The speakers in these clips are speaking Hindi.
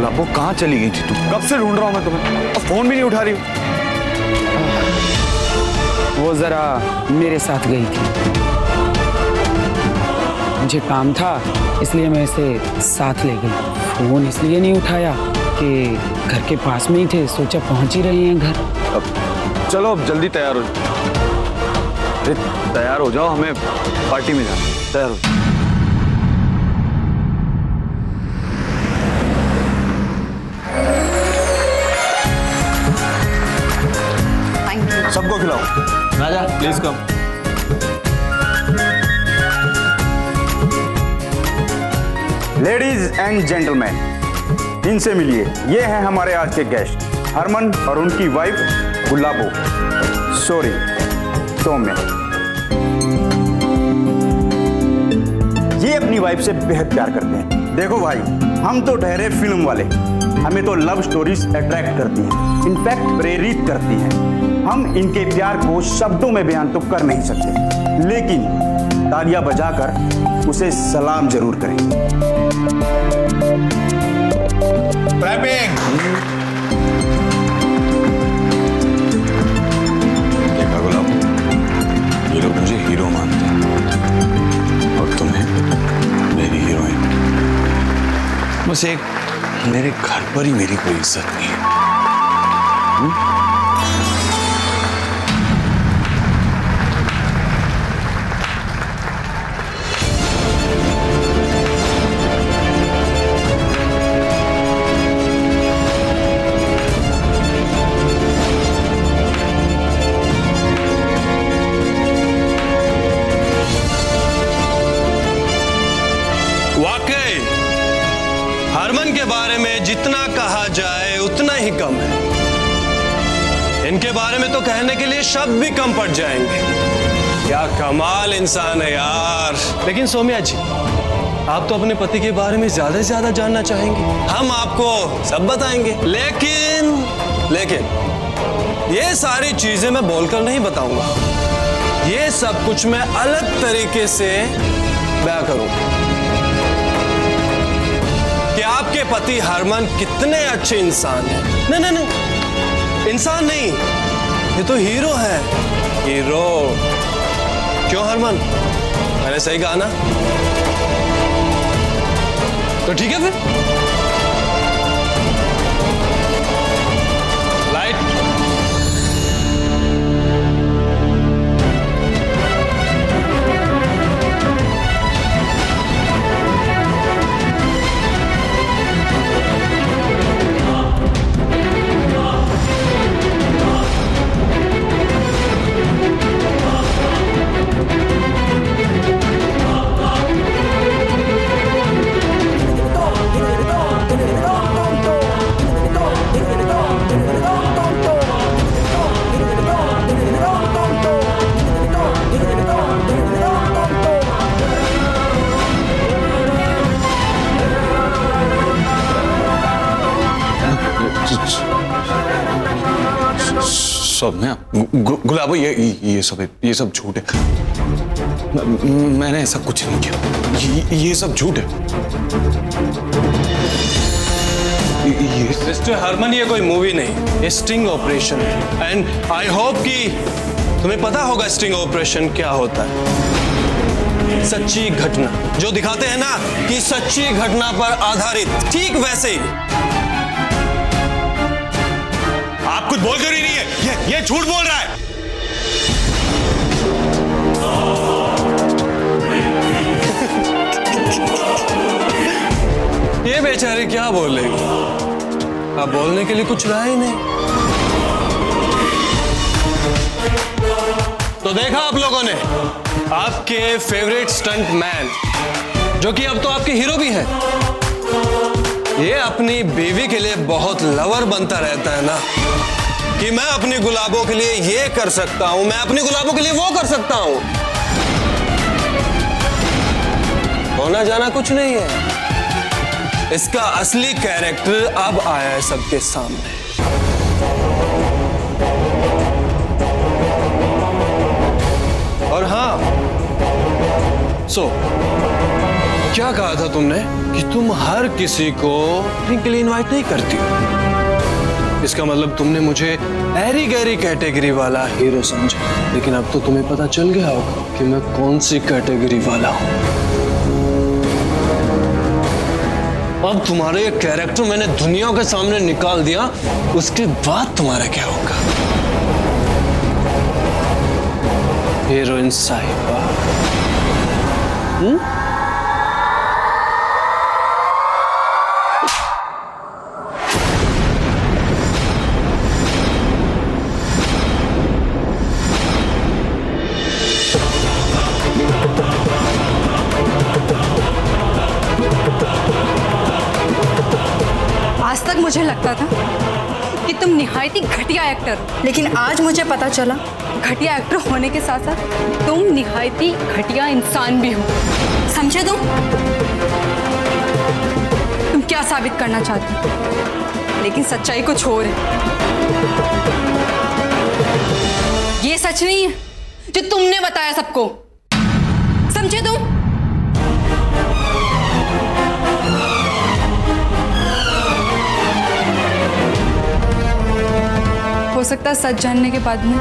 गुलाबो कहाँ चली गई थी तू? कब से ढूंढ रहा हूँ मैं तुम्हें, अब फोन भी नहीं उठा रही हो। वो जरा मेरे साथ गई थी, मुझे काम था इसलिए मैं इसे साथ ले गई। फोन इसलिए नहीं उठाया कि घर के पास में ही थे, सोचा पहुंच ही रहे हैं घर। अब चलो, अब जल्दी तैयार हो जाओ। अरे तैयार हो जाओ, हमें पार्टी में जाना। तैयार हो जाओ। सबको खिलाओ। Raja please come. Ladies and gentleman, इनसे मिलिए। ये हैं हमारे आज के गेस्ट, हरमन और उनकी वाइफ गुलाबो, सॉरी सौम्या। ये अपनी वाइफ से बेहद प्यार करते हैं। देखो भाई, हम तो ठहरे फिल्म वाले, हमें तो लव स्टोरीज अट्रैक्ट करती हैं, इनफैक्ट प्रेरित करती हैं। हम इनके प्यार को शब्दों में बयान तो कर नहीं सकते, लेकिन तालियां बजाकर उसे सलाम जरूर करें। देखा गुलाब, ये लोग मुझे हीरो मानते हैं और तुम्हें मेरी हीरोइन। बस एक मेरे घर पर ही मेरी कोई इज्जत नहीं है। वाकई हरमन के बारे में जितना कहा जाए उतना ही कम है। इनके बारे में तो कहने के लिए शब्द भी कम पड़ जाएंगे। क्या कमाल इंसान है यार। लेकिन सौम्या जी, आप तो अपने पति के बारे में ज्यादा से ज्यादा जानना चाहेंगे। हम आपको सब बताएंगे, लेकिन ये सारी चीजें मैं बोलकर नहीं बताऊंगा। ये सब कुछ मैं अलग तरीके से बयां करूंगा कि आपके पति हरमन कितने अच्छे इंसान हैं। नहीं, इंसान नहीं, ये तो हीरो है, हीरो। क्यों हरमन, मैंने सही कहा ना? तो ठीक है फिर, लाइट। सौम्या, गुलाबो, ये सब झूठ है। मैंने ऐसा कुछ नहीं किया। ये सब झूठ है। मिस्टर हरमन, ये कोई मूवी नहीं, ये स्टिंग ऑपरेशन है। एंड आई होप कि तुम्हें पता होगा स्टिंग ऑपरेशन क्या होता है। सच्ची घटना जो दिखाते हैं ना कि सच्ची घटना पर आधारित, ठीक वैसे ही। आप कुछ बोल कर ही नहीं है, ये झूठ बोल रहा है। ये बेचारे क्या बोलेंगे, अब बोलने के लिए कुछ रहा ही नहीं। तो देखा आप लोगों ने, आपके फेवरेट स्टंट मैन, जो कि अब तो आपके हीरो भी हैं, ये अपनी बीवी के लिए बहुत लवर बनता रहता है ना, कि मैं अपनी गुलाबों के लिए ये कर सकता हूं, मैं अपनी गुलाबों के लिए वो कर सकता हूं। होना जाना कुछ नहीं है, इसका असली कैरेक्टर अब आया है सबके सामने। और हाँ, क्या कहा था तुमने कि तुम हर किसी को ड्रिंक के लिए इनवाइट नहीं करती हो? इसका मतलब तुमने मुझे ऐरी गैरी कैटेगरी वाला हीरो समझा, लेकिन अब तो तुम्हें पता चल गया होगा कि मैं कौन सी कैटेगरी वाला हूं। अब तुम्हारे ये कैरेक्टर मैंने दुनिया के सामने निकाल दिया, उसके बाद तुम्हारा क्या होगा? हीरोइन साहिबा। आज तक मुझे लगता था कि तुम निहायत ही घटिया एक्टर हो, लेकिन आज मुझे पता चला घटिया एक्टर होने के साथ साथ तुम निहायत ही घटिया इंसान भी हो। समझे तुम क्या साबित करना चाहते हो? लेकिन सच्चाई कुछ और है। ये सच नहीं है जो तुमने बताया सबको। समझे तुम? हो सकता है सच जानने के बाद में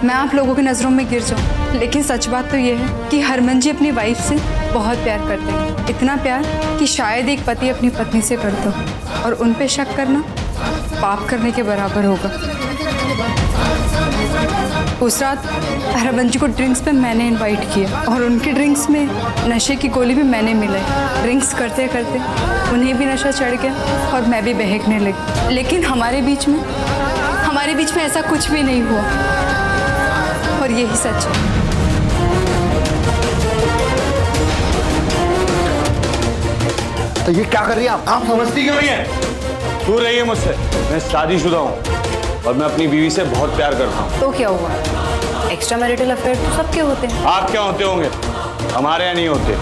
मैं आप लोगों की नज़रों में गिर जाऊं, लेकिन सच बात तो ये है कि हरमन जी अपनी वाइफ से बहुत प्यार करते हैं। इतना प्यार कि शायद एक पति अपनी पत्नी से करता हो, और उन पे शक करना पाप करने के बराबर होगा। उस रात हरमन जी को ड्रिंक्स पे मैंने इनवाइट किया, और उनके ड्रिंक्स में नशे की गोली भी मैंने मिलाई। ड्रिंक्स करते करते उन्हें भी नशा चढ़ गया और मैं भी बहकने लगी। लेकिन हमारे बीच में ऐसा कुछ भी नहीं हुआ, और यही सच है। तो ये क्या कर रही है आप समझती क्यों नहीं है? दूर रहिए मुझसे। मैं शादीशुदा हूँ और मैं अपनी बीवी से बहुत प्यार करता हूँ। तो क्या हुआ? एक्स्ट्रा मैरिटल अफेयर तो सबके होते हैं। आप क्या होते होंगे, हमारे यहाँ नहीं होते।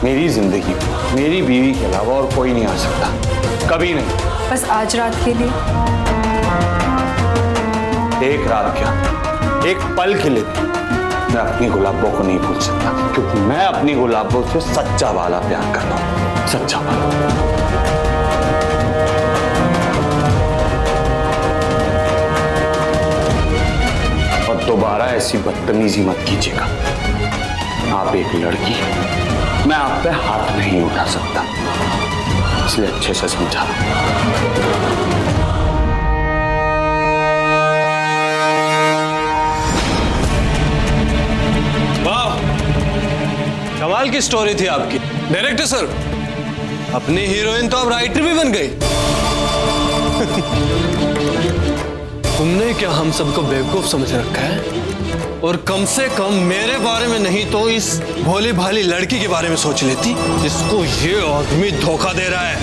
मेरी जिंदगी में मेरी बीवी के अलावा और कोई नहीं आ सकता, कभी नहीं। बस आज रात के लिए। एक रात क्या, एक पल के लिए मैं अपनी गुलाबों को नहीं भूल सकता, क्योंकि मैं अपनी गुलाबों से सच्चा वाला प्यार करता हूँ, सच्चा वाला। और दोबारा ऐसी बदतमीजी मत कीजिएगा। आप एक लड़की हैं, मैं आप पे हाथ नहीं उठा सकता, इसलिए अच्छे से समझा। कमाल की स्टोरी थी आपकी डायरेक्टर सर। अपनी हीरोइन तो अब राइटर भी बन गई। तुमने क्या हम सबको बेवकूफ समझ रखा है? और कम से कम मेरे बारे में नहीं तो इस भोली भाली लड़की के बारे में सोच लेती जिसको ये आदमी धोखा दे रहा है।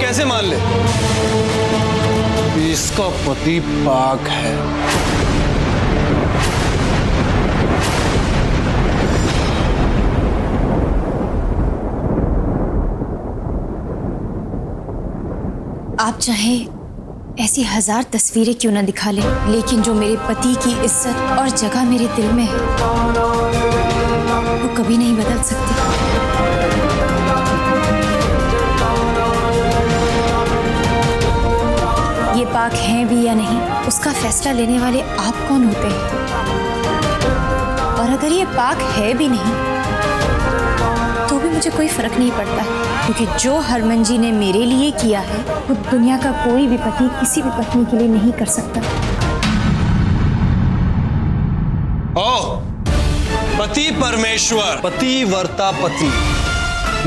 कैसे मान ले कि इसका पति पाक है? आप चाहे ऐसी 1000 तस्वीरें क्यों ना दिखा लें, लेकिन जो मेरे पति की इज्जत और जगह मेरे दिल में है वो कभी नहीं बदल सकती। ये पाक हैं भी या नहीं, उसका फैसला लेने वाले आप कौन होते हैं? और अगर ये पाक है भी नहीं तो भी मुझे कोई फर्क नहीं पड़ता, क्योंकि जो हरमन जी ने मेरे लिए किया है वो दुनिया का कोई भी पति किसी भी पत्नी के लिए नहीं कर सकता। ओ, पति परमेश्वर, पति वर्ता पति,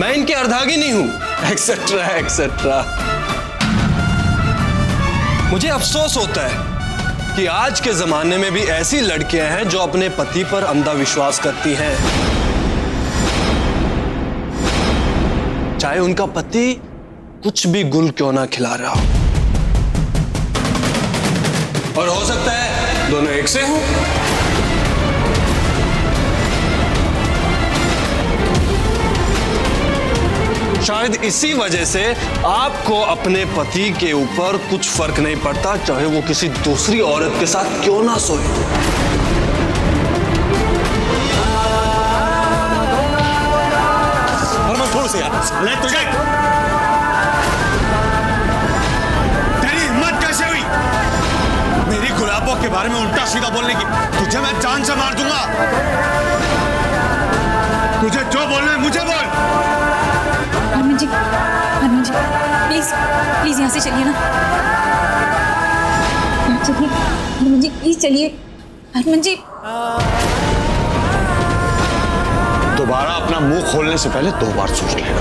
मैं इनके अर्धांगी नहीं हूं, एक्सेट्रा एक्सेट्रा। मुझे अफसोस होता है कि आज के जमाने में भी ऐसी लड़कियां हैं जो अपने पति पर अंधा विश्वास करती हैं, चाहे उनका पति कुछ भी गुल क्यों ना खिला रहा हो। और हो सकता है दोनों एक से हों। शायद इसी वजह से आपको अपने पति के ऊपर कुछ फर्क नहीं पड़ता, चाहे वो किसी दूसरी औरत के साथ क्यों ना सोए। हरमन छोड़ से यार, ले तुझे। तेरी हिम्मत कैसे हुई मेरी गुलाबों के बारे में उल्टा सीधा बोलने की? तुझे मैं जान से मार दूंगा। तुझे जो बोलना है मुझे बोल। हरमन जी प्लीज प्लीज यहाँ से चलिए ना। चलिए हरमन जी, प्लीज चलिए। हरमन जी, दोबारा अपना मुंह खोलने से पहले 2 बार सोच लेगा।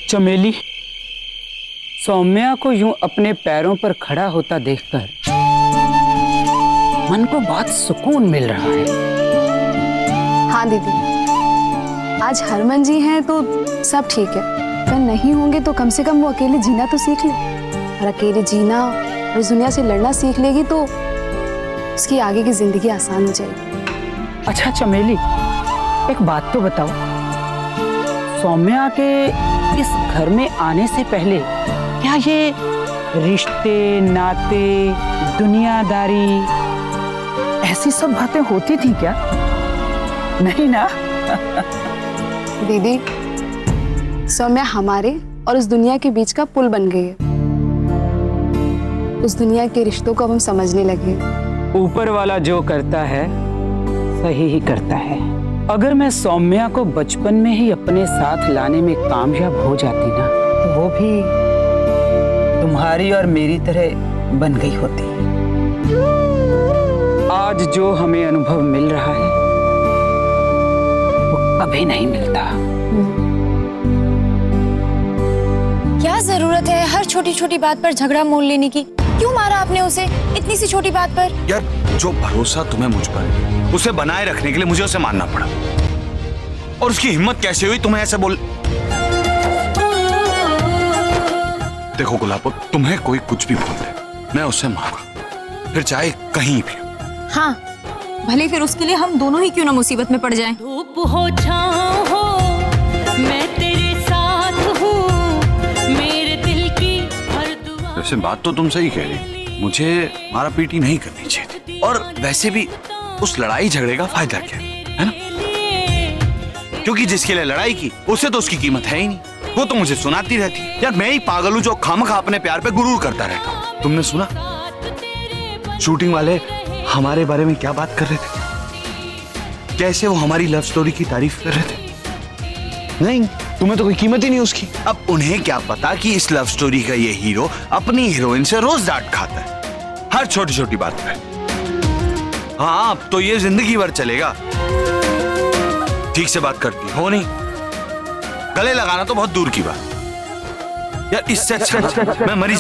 चमेली, सौम्या को यूं अपने पैरों पर खड़ा होता देखकर मन को बहुत सुकून मिल रहा है। हाँ दीदी, आज हरमन जी हैं तो सब ठीक है। कल नहीं होंगे तो कम से कम वो अकेले जीना तो सीख ले, और अकेले जीना और इस दुनिया से लड़ना सीख लेगी तो उसकी आगे की जिंदगी आसान हो जाएगी। अच्छा चमेली, एक बात तो बताओ, सौम्या के इस घर में आने से पहले क्या ये रिश्ते, नाते, दुनियादारी, ऐसी सब बातें होती थी क्या? नहीं ना? दीदी, सौम्या हमारे और उस दुनिया के बीच का पुल बन गई है। उस दुनिया के रिश्तों को अब हम समझने लगे हैं। ऊपर वाला जो करता है सही ही करता है। अगर मैं सौम्या को बचपन में ही अपने साथ लाने में कामयाब हो जाती ना, तो वो भी तुम्हारी और मेरी तरह बन गई होती। आज जो हमें अनुभव मिल रहा है वो कभी नहीं मिलता। क्या जरूरत है हर छोटी छोटी बात पर झगड़ा मोल लेने की? क्यों मारा आपने उसे इतनी सी छोटी बात पर? यार, जो भरोसा तुम्हें मुझ पर है, उसे बनाए रखने के लिए मुझे उसे मानना पड़ा। और उसकी हिम्मत कैसे हुई तुम्हें ऐसे बोल? देखो गुलाबो, तुम्हें कोई कुछ भी बोल दे, मैं उससे मानूंगा, फिर चाहे कहीं भी। हाँ, भले फिर उसके लिए हम दोनों ही क्यों ना मुसीबत में पड़ जाएं। धूप हो छाँव हो, मैं तेरे साथ हूँ, मेरे दिल की हर दुआ। वैसे बात तो तुम सही कह रही, मुझे मारा पीटी नहीं करनी चाहिए थी। और वैसे भी उस लड़ाई झगड़े का फायदा क्या है ना? क्योंकि जिसके लिए लड़ाई की उसे तो उसकी कीमत है ही नहीं। वो तो मुझे सुनाती रहती है। यार, मैं ही पागल हूँ जो खामखा अपने प्यार पे गुरूर करता रहता हूँ। तुमने सुना शूटिंग वाले हमारे बारे में क्या बात कर रहे थे? कैसे वो हमारी लव स्टोरी की तारीफ कर रहे थे। नहीं, तुम्हें तो कोई कीमत ही नहीं उसकी। अब उन्हें क्या पता कि इस लव स्टोरी का ये हीरो अपनी हीरोइन से रोज डांट खाता है, हर छोटी छोटी बात पे। हाँ, अब तो ये जिंदगी भर चलेगा। ठीक से बात करती हो नहीं, गले लगाना तो बहुत दूर की बात। यार, इससे अच्छा मैं मरी।